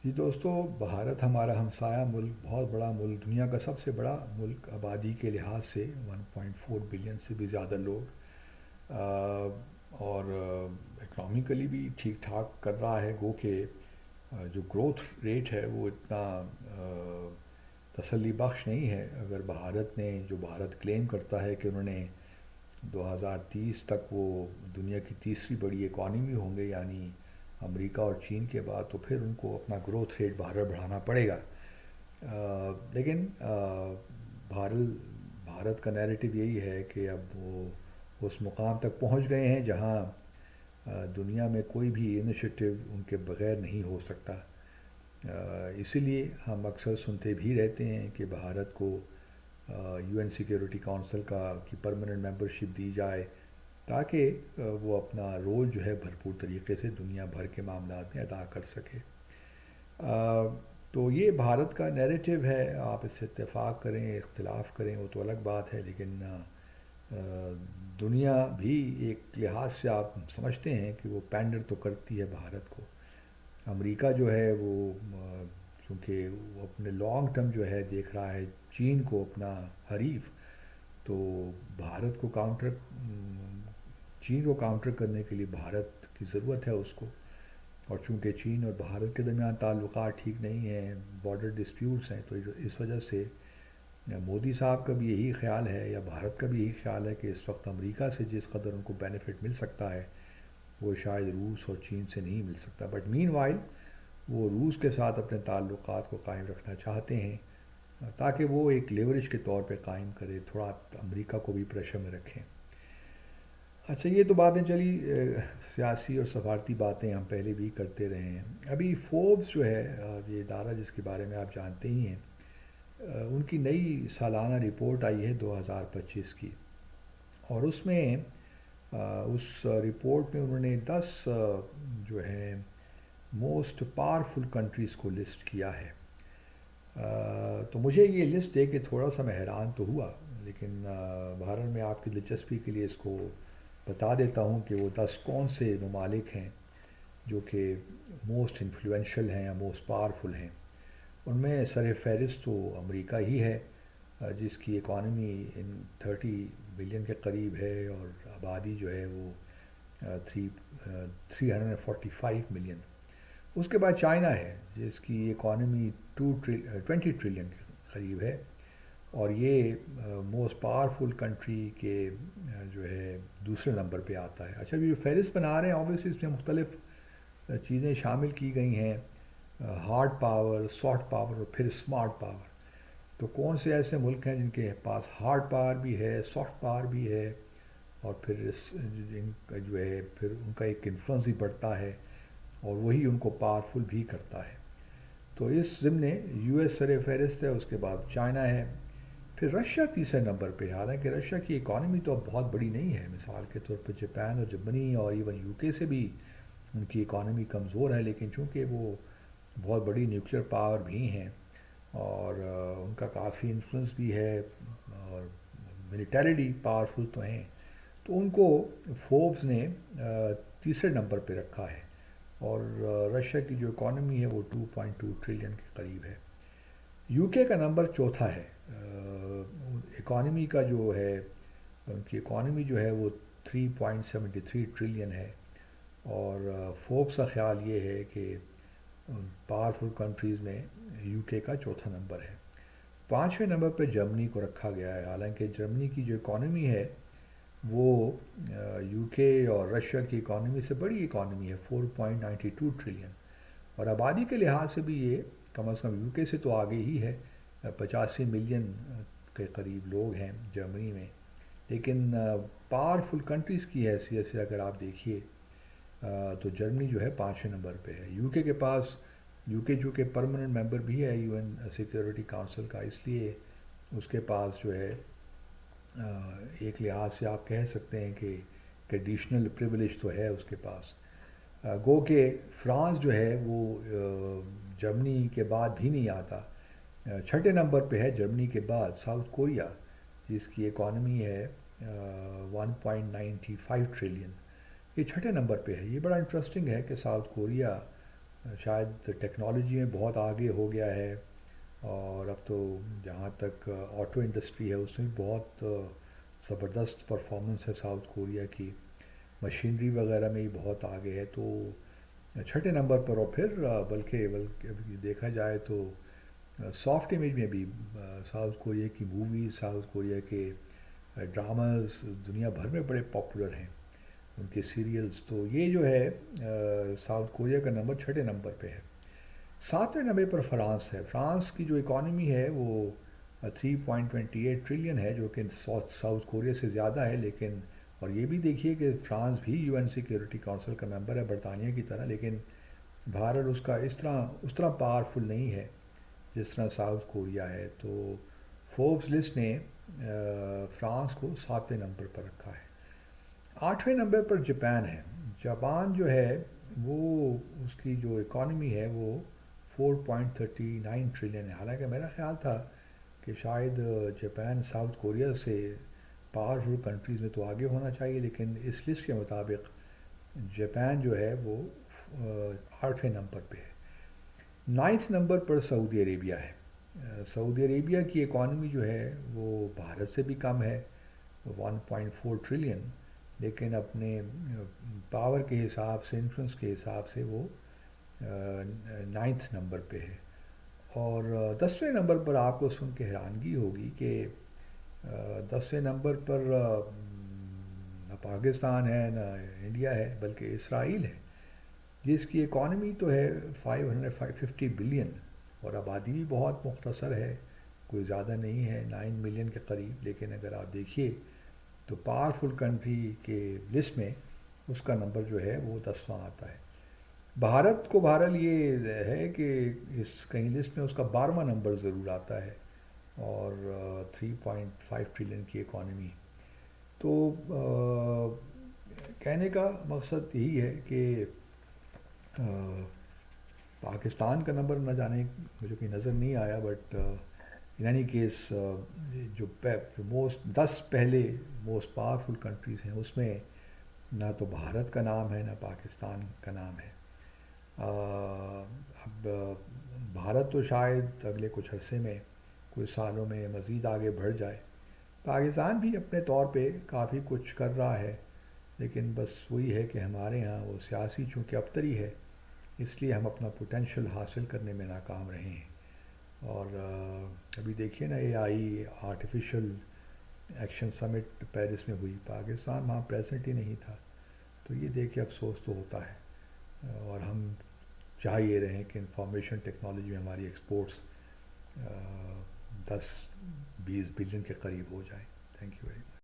جی دوستو، بھارت ہمارا ہمسایہ ملک، بہت بڑا ملک، دنیا کا سب سے بڑا ملک آبادی کے لحاظ سے 1.4 بلین سے بھی زیادہ لوگ، آ، اور اکنامکلی بھی ٹھیک ٹھاک کر رہا ہے، گو کہ جو گروتھ ریٹ ہے وہ اتنا تسلی بخش نہیں ہے۔ اگر بھارت نے، جو بھارت کلیم کرتا ہے کہ انہوں نے 2030 تک وہ دنیا کی تیسری بڑی اکانومی ہوں گے، یعنی امریکہ اور چین کے بعد، تو پھر ان کو اپنا گروتھ ریٹ بھارت بڑھانا پڑے گا۔ لیکن بھارت کا نیریٹو یہی ہے کہ اب وہ اس مقام تک پہنچ گئے ہیں جہاں دنیا میں کوئی بھی انیشیٹو ان کے بغیر نہیں ہو سکتا۔ اسی لیے ہم اکثر سنتے بھی رہتے ہیں کہ بھارت کو یو این سیکیورٹی کونسل کی پرماننٹ ممبرشپ دی جائے، تاکہ وہ اپنا رول جو ہے بھرپور طریقے سے دنیا بھر کے معاملات میں ادا کر سکے۔ تو یہ بھارت کا نیریٹو ہے، آپ اس سے اتفاق کریں اختلاف کریں وہ تو الگ بات ہے، لیکن دنیا بھی ایک لحاظ سے آپ سمجھتے ہیں کہ وہ پینڈر تو کرتی ہے بھارت کو۔ امریکہ جو ہے وہ چونکہ وہ اپنے لانگ ٹرم جو ہے دیکھ رہا ہے چین کو اپنا حریف، تو بھارت کو چین کو کاؤنٹر کرنے کے لیے بھارت کی ضرورت ہے اس کو۔ اور چونکہ چین اور بھارت کے درمیان تعلقات ٹھیک نہیں ہیں، بارڈر ڈسپیوٹس ہیں، تو اس وجہ سے مودی صاحب کا بھی یہی خیال ہے، یا بھارت کا بھی یہی خیال ہے کہ اس وقت امریکہ سے جس قدر ان کو بینیفٹ مل سکتا ہے وہ شاید روس اور چین سے نہیں مل سکتا۔ بٹ مین وائل وہ روس کے ساتھ اپنے تعلقات کو قائم رکھنا چاہتے ہیں، تاکہ وہ ایک لیوریج کے طور پہ قائم کرے، تھوڑا امریکہ کو بھی پریشر میں رکھیں۔ اچھا، یہ تو باتیں چلی، سیاسی اور سفارتی باتیں ہم پہلے بھی کرتے رہے ہیں۔ ابھی فوربس جو ہے، یہ ادارہ جس کے بارے میں آپ جانتے ہی ہیں، ان کی نئی سالانہ رپورٹ آئی ہے 2025 کی، اور اس میں اس رپورٹ میں انہوں نے 10 جو ہے موسٹ پاورفل کنٹریز کو لسٹ کیا ہے۔ تو مجھے یہ لسٹ دیکھ کے تھوڑا سا میں حیران تو ہوا، لیکن بہرحال میں آپ کی دلچسپی کے لیے اس کو بتا دیتا ہوں کہ وہ 10 کون سے ممالک ہیں جو کہ موسٹ انفلوئنشل ہیں یا موسٹ پاورفل ہیں۔ ان میں سر فہرست تو امریکہ ہی ہے، جس کی اکانومی 30 بلین کے قریب ہے، اور آبادی جو ہے وہ 345 ملین۔ اس کے بعد چائنا ہے، جس کی اکانومی 20 ٹریلین کے قریب ہے، اور یہ موسٹ پاورفل کنٹری کے جو ہے دوسرے نمبر پہ آتا ہے۔ اچھا، یہ جو فہرست بنا رہے ہیں اوبیسلی اس میں مختلف چیزیں شامل کی گئی ہیں، ہارڈ پاور، سافٹ پاور، اور پھر اسمارٹ پاور۔ تو کون سے ایسے ملک ہیں جن کے پاس ہارڈ پاور بھی ہے، سافٹ پاور بھی ہے، اور پھر جن کا جو ہے پھر ان کا ایک انفلوئنس بھی بڑھتا ہے، اور وہی ان کو پاورفل بھی کرتا ہے۔ تو اس ضمن یو ایس سر فہرست ہے، اس کے بعد چائنا ہے، پھر رشیا تیسرے نمبر پہ۔ حالانکہ رشیا کی اکانومی تو اب بہت بڑی نہیں ہے، مثال کے طور پہ جاپان اور جرمنی اور ایون یو کے سے بھی ان کی اکانومی کمزور ہے، لیکن چونکہ وہ بہت بڑی نیوکلیر پاور بھی ہیں، اور ان کا کافی انفلوئنس بھی ہے، اور ملیٹریلی پاورفل تو ہیں، تو ان کو فوربس نے تیسرے نمبر پہ رکھا ہے، اور رشیا کی جو اکانومی ہے وہ 2.2 ٹریلین کے قریب ہے۔ یو کے کا نمبر چوتھا ہے، اکانومی کا جو ہے، ان کی اکانومی جو ہے وہ 3.73 ٹریلین ہے، اور فوربس کا خیال یہ ہے کہ پاورفل کنٹریز میں یو کے کا چوتھا نمبر ہے۔ پانچویں نمبر پہ جرمنی کو رکھا گیا ہے، حالانکہ جرمنی کی جو اکانومی ہے وہ یو کے اور رشیا کی اکانومی سے بڑی اکانومی ہے، 4.92 ٹریلین، اور آبادی کے لحاظ سے بھی یہ کم از کم یو کے سے تو آگے ہی ہے، 85 ملین کے قریب لوگ ہیں جرمنی میں۔ لیکن پاورفل کنٹریز کی حیثیت سے اگر آپ دیکھیے تو جرمنی جو ہے پانچویں نمبر پہ ہے۔ یو کے جو کہ پرماننٹ ممبر بھی ہے یو این سیکیورٹی کونسل کا، اس لیے اس کے پاس جو ہے ایک لحاظ سے آپ کہہ سکتے ہیں کہ ایڈیشنل پریویلیج تو ہے اس کے پاس۔ گو کہ فرانس جو ہے وہ جرمنی کے بعد بھی نہیں آتا، چھٹے نمبر پہ ہے جرمنی کے بعد ساؤتھ کوریا، جس کی اکانومی ہے 1.95 ٹریلین، یہ چھٹے نمبر پہ ہے۔ یہ بڑا انٹرسٹنگ ہے کہ ساؤتھ کوریا شاید ٹیکنالوجی میں بہت آگے ہو گیا ہے، اور اب تو جہاں تک آٹو انڈسٹری ہے اس میں بھی بہت زبردست پرفارمنس ہے ساؤتھ کوریا کی، مشینری وغیرہ میں بھی بہت آگے ہے. تو چھٹے نمبر پر، اور پھر بلکہ دیکھا جائے تو سافٹ امیج میں بھی ساؤتھ کوریا کی موویز، ساؤتھ کوریا کے ڈراماز دنیا بھر میں بڑے پاپولر ہیں، ان کے سیریلز. تو یہ جو ہے ساؤتھ کوریا کا نمبر چھٹے نمبر پہ ہے. ساتویں نمبر پر فرانس ہے. فرانس کی جو اکانومی ہے وہ 3.28 ٹریلین ہے، جو کہ ساؤتھ کوریا سے زیادہ ہے. لیکن اور یہ بھی دیکھیے کہ فرانس بھی یو این سیکیورٹی کونسل کا ممبر ہے برطانیہ کی طرح، لیکن بہرحال اس کا اس طرح پاورفل نہیں ہے جس طرح ساؤتھ کوریا ہے. تو فوربس لسٹ نے فرانس کو ساتویں نمبر پر رکھا ہے. آٹھویں نمبر پر جاپان ہے. جاپان جو ہے وہ، اس کی جو اکانومی ہے وہ 4.39 ٹریلین ہے. حالانکہ میرا خیال تھا کہ شاید جاپان ساؤتھ کوریا سے پاورفل کنٹریز میں تو آگے ہونا چاہیے، لیکن اس لسٹ کے مطابق جاپان جو ہے وہ آٹھویں نمبر پہ ہے. نائنتھ نمبر پر سعودی عربیہ ہے. سعودی عربیہ کی اکانومی جو ہے وہ بھارت سے بھی کم ہے، 1.4 ٹریلین، لیکن اپنے پاور کے حساب سے، انفلوئنس کے حساب سے وہ نائنتھ نمبر پہ ہے. اور 10ویں نمبر پر آپ کو سن کے حیرانگی ہوگی کہ 10ویں نمبر پر نہ پاکستان ہے نہ انڈیا ہے، بلکہ اسرائیل ہے، جس کی اکانومی تو ہے 550 بلین، اور آبادی بھی بہت مختصر ہے، کوئی زیادہ نہیں ہے، 9 ملین کے قریب. لیکن اگر آپ دیکھیے تو پاورفل کنٹری کے لسٹ میں اس کا نمبر جو ہے وہ 10واں آتا ہے. بھارت کو بہرحال یہ ہے کہ اس کہیں لسٹ میں اس کا 12واں نمبر ضرور آتا ہے، اور 3.5 ٹریلین کی اکانومی. تو کہنے کا مقصد یہی ہے کہ پاکستان کا نمبر نہ جانے مجھے کوئی نظر نہیں آیا، بٹ ان اینی کیس جو پہلے موسٹ پاورفل کنٹریز ہیں اس میں نہ تو بھارت کا نام ہے نہ پاکستان کا نام ہے. اب بھارت تو شاید اگلے کچھ عرصے میں، کچھ سالوں میں مزید آگے بڑھ جائے. پاکستان بھی اپنے طور پہ کافی کچھ کر رہا ہے، لیکن بس وہی ہے کہ ہمارے ہاں وہ سیاسی چونکہ ابتری ہے، اس لیے ہم اپنا پوٹینشیل حاصل کرنے میں ناکام رہے ہیں. اور ابھی دیکھیے نا، اے آئی آرٹیفیشل ایکشن سمٹ پیرس میں ہوئی، پاکستان وہاں پریزنٹ ہی نہیں تھا. تو یہ دیکھ کے افسوس تو ہوتا ہے. اور ہم چاہ یہ رہے ہیں کہ انفارمیشن ٹیکنالوجی میں ہماری ایکسپورٹس 10-20 بلین کے قریب ہو جائیں. Thank you very much.